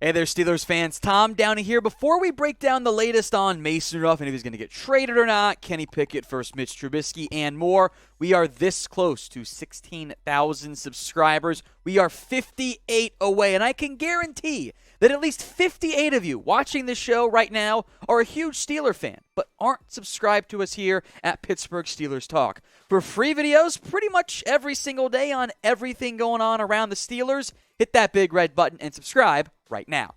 Hey there, Steelers fans. Tom Downey here. Before we break down the latest on Mason Rudolph and if he's going to get traded or not, Kenny Pickett versus Mitch Trubisky, and more, we are this close to 16,000 subscribers. We are 58 away, and I can guarantee that at least 58 of you watching this show right now are a huge Steeler fan, but aren't subscribed to us here at Pittsburgh Steelers Talk. For free videos pretty much every single day on everything going on around the Steelers, hit that big red button and subscribe right now.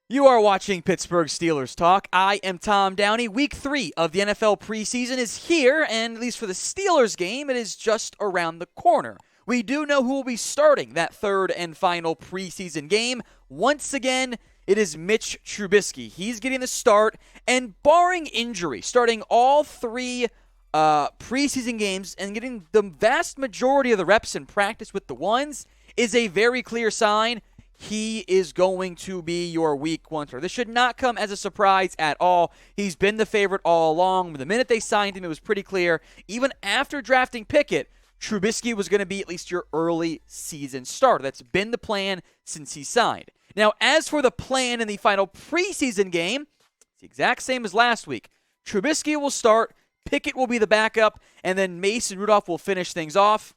You are watching Pittsburgh Steelers Talk. I am Tom Downey. Week 3 of the NFL preseason is here, and at least for the Steelers game, it is just around the corner. We do know who will be starting that third and final preseason game. Once again, it is Mitch Trubisky. He's getting the start, and barring injury, starting all 3 preseason games and getting the vast majority of the reps in practice with the ones is a very clear sign he is going to be your week 1 starter. This should not come as a surprise at all. He's been the favorite all along. The minute they signed him, it was pretty clear. Even after drafting Pickett, Trubisky was going to be at least your early season starter. That's been the plan since he signed. Now, as for the plan in the final preseason game, it's the exact same as last week. Trubisky will start, Pickett will be the backup, and then Mason Rudolph will finish things off.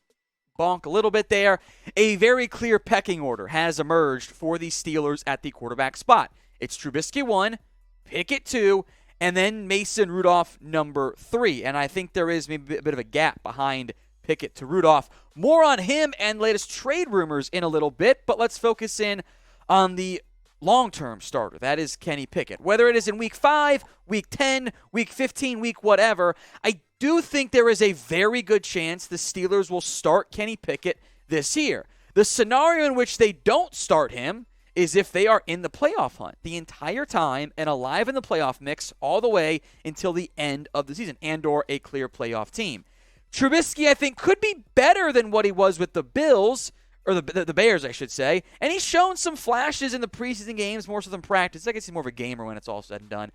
Bonk a little bit there. A very clear pecking order has emerged for the Steelers at the quarterback spot. It's Trubisky 1, Pickett 2, and then Mason Rudolph number 3. And I think there is maybe a bit of a gap behind Pickett to Rudolph. More on him and latest trade rumors in a little bit, but let's focus in on the long-term starter. That is Kenny Pickett. Whether it is in week 5, week 10, week 15, week whatever, I do think there is a very good chance the Steelers will start Kenny Pickett this year. The scenario in which they don't start him is if they are in the playoff hunt the entire time and alive in the playoff mix all the way until the end of the season and or a clear playoff team. Trubisky, I think, could be better than what he was with the Bills, or the Bears, I should say. And he's shown some flashes in the preseason games, more so than practice. I guess he's more of a gamer when it's all said and done.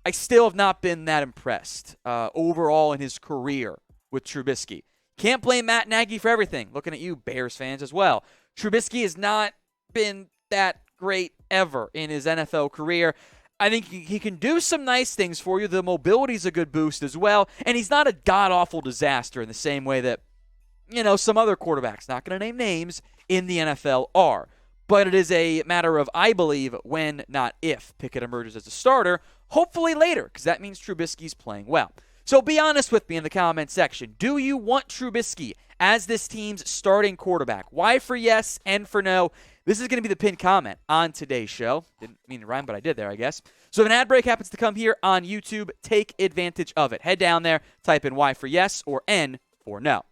I still have not been that impressed overall in his career with Trubisky. Can't blame Matt Nagy for everything. Looking at you, Bears fans, as well. Trubisky has not been that great ever in his NFL career. I think he can do some nice things for you. The mobility's a good boost as well. And he's not a god-awful disaster in the same way that, some other quarterbacks, not going to name names, in the NFL are. But it is a matter of, I believe, when, not if, Pickett emerges as a starter. Hopefully later, because that means Trubisky's playing well. So be honest with me in the comment section. Do you want Trubisky as this team's starting quarterback? Y for yes, N for no. This is going to be the pinned comment on today's show. Didn't mean to rhyme, but I did there, I guess. So if an ad break happens to come here on YouTube, take advantage of it. Head down there, type in Y for yes or N for no.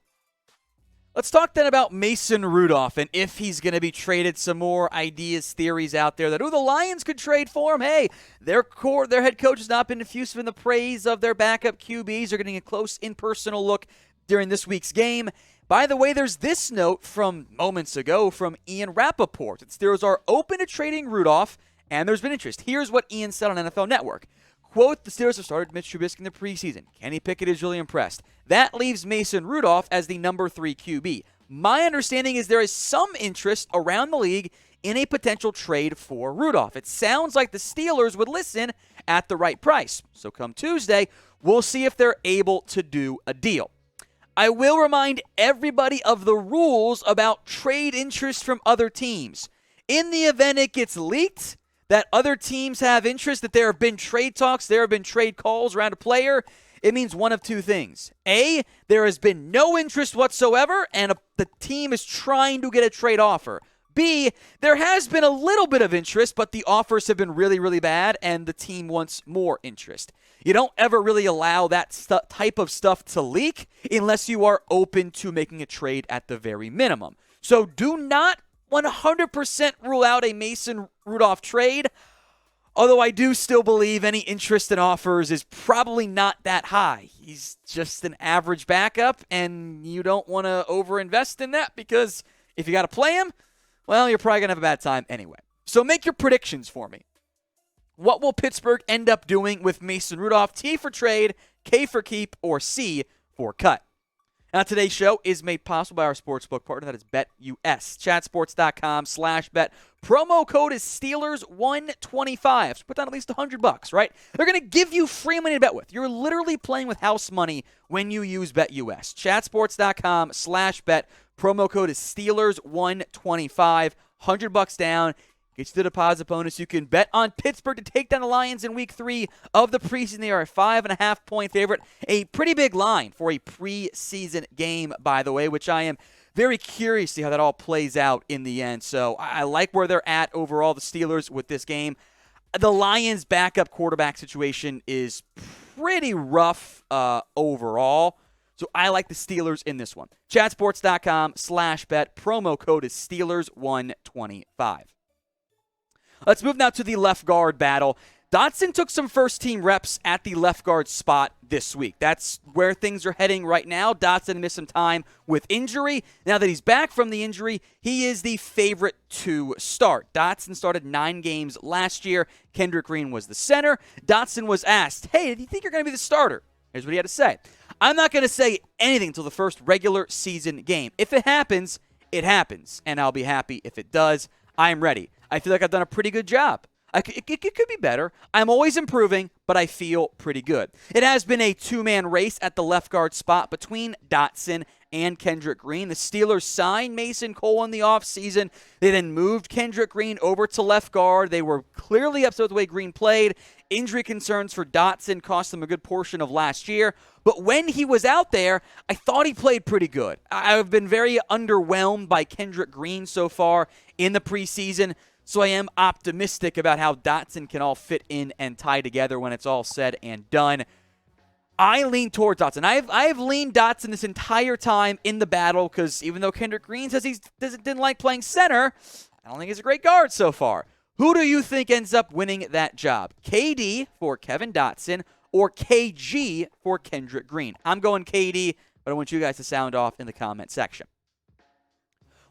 Let's talk then about Mason Rudolph and if he's going to be traded. Some more ideas, theories out there that, the Lions could trade for him. Hey, their head coach has not been effusive in the praise of their backup QBs. They're getting a close, impersonal look during this week's game. By the way, there's this note from moments ago from Ian Rappaport. The Steelers are open to trading Rudolph, and there's been interest. Here's what Ian said on NFL Network. Quote, the Steelers have started Mitch Trubisky in the preseason. Kenny Pickett is really impressed. That leaves Mason Rudolph as the number 3 QB. My understanding is there is some interest around the league in a potential trade for Rudolph. It sounds like the Steelers would listen at the right price. So come Tuesday, we'll see if they're able to do a deal. I will remind everybody of the rules about trade interest from other teams. In the event it gets leaked, that other teams have interest, that there have been trade talks, there have been trade calls around a player, it means one of two things. A, there has been no interest whatsoever, and the team is trying to get a trade offer. B, there has been a little bit of interest, but the offers have been really, really bad, and the team wants more interest. You don't ever really allow that type of stuff to leak unless you are open to making a trade at the very minimum. So do not 100% rule out a Mason Rudolph trade, although I do still believe any interest in offers is probably not that high. He's just an average backup, and you don't want to overinvest in that because if you got to play him, well, you're probably going to have a bad time anyway. So make your predictions for me. What will Pittsburgh end up doing with Mason Rudolph? T for trade, K for keep, or C for cut? Now, today's show is made possible by our sportsbook partner, that is BetUS. Chatsports.com/bet. Promo code is Steelers125. So put down at least $100, right? They're going to give you free money to bet with. You're literally playing with house money when you use BetUS. Chatsports.com/bet. Promo code is Steelers125. $100 down. Gets you the deposit bonus. You can bet on Pittsburgh to take down the Lions in Week 3 of the preseason. They are a 5.5-point favorite. A pretty big line for a preseason game, by the way, which I am very curious to see how that all plays out in the end. So I like where they're at overall, the Steelers, with this game. The Lions' backup quarterback situation is pretty rough overall. So I like the Steelers in this one. Chatsports.com/bet. Promo code is Steelers125. Let's move now to the left guard battle. Dotson took some first-team reps at the left guard spot this week. That's where things are heading right now. Dotson missed some time with injury. Now that he's back from the injury, he is the favorite to start. Dotson started 9 games last year. Kendrick Green was the center. Dotson was asked, hey, do you think you're going to be the starter? Here's what he had to say. I'm not going to say anything until the first regular season game. If it happens, it happens, and I'll be happy if it does. I'm ready. I feel like I've done a pretty good job. It could be better. I'm always improving, but I feel pretty good. It has been a two-man race at the left guard spot between Dotson and Kendrick Green. The Steelers signed Mason Cole in the offseason. They then moved Kendrick Green over to left guard. They were clearly upset with the way Green played. Injury concerns for Dotson cost them a good portion of last year. But when he was out there, I thought he played pretty good. I've been very underwhelmed by Kendrick Green so far in the preseason. So I am optimistic about how Dotson can all fit in and tie together when it's all said and done. I lean towards Dotson. I've leaned Dotson this entire time in the battle because even though Kendrick Green says he didn't like playing center, I don't think he's a great guard so far. Who do you think ends up winning that job? KD for Kevin Dotson or KG for Kendrick Green? I'm going KD, but I want you guys to sound off in the comment section.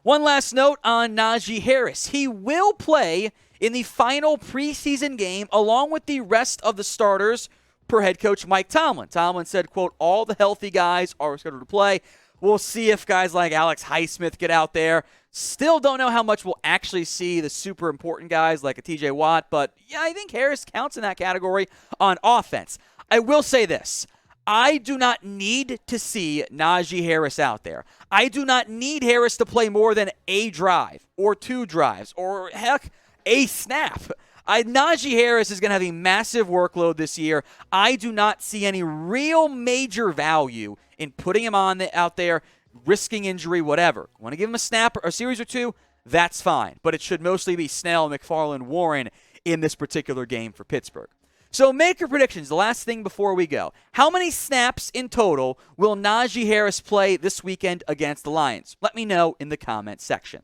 One last note on Najee Harris. He will play in the final preseason game along with the rest of the starters per head coach Mike Tomlin. Tomlin said, quote, all the healthy guys are scheduled to play. We'll see if guys like Alex Highsmith get out there. Still don't know how much we'll actually see the super important guys like a TJ Watt, but yeah, I think Harris counts in that category on offense. I will say this. I do not need to see Najee Harris out there. I do not need Harris to play more than a drive or 2 drives or, heck, a snap. Najee Harris is going to have a massive workload this year. I do not see any real major value in putting him out there, risking injury, whatever. Want to give him a snap or a series or 2? That's fine. But it should mostly be Snell, McFarland, Warren in this particular game for Pittsburgh. So make your predictions. The last thing before we go. How many snaps in total will Najee Harris play this weekend against the Lions? Let me know in the comment section.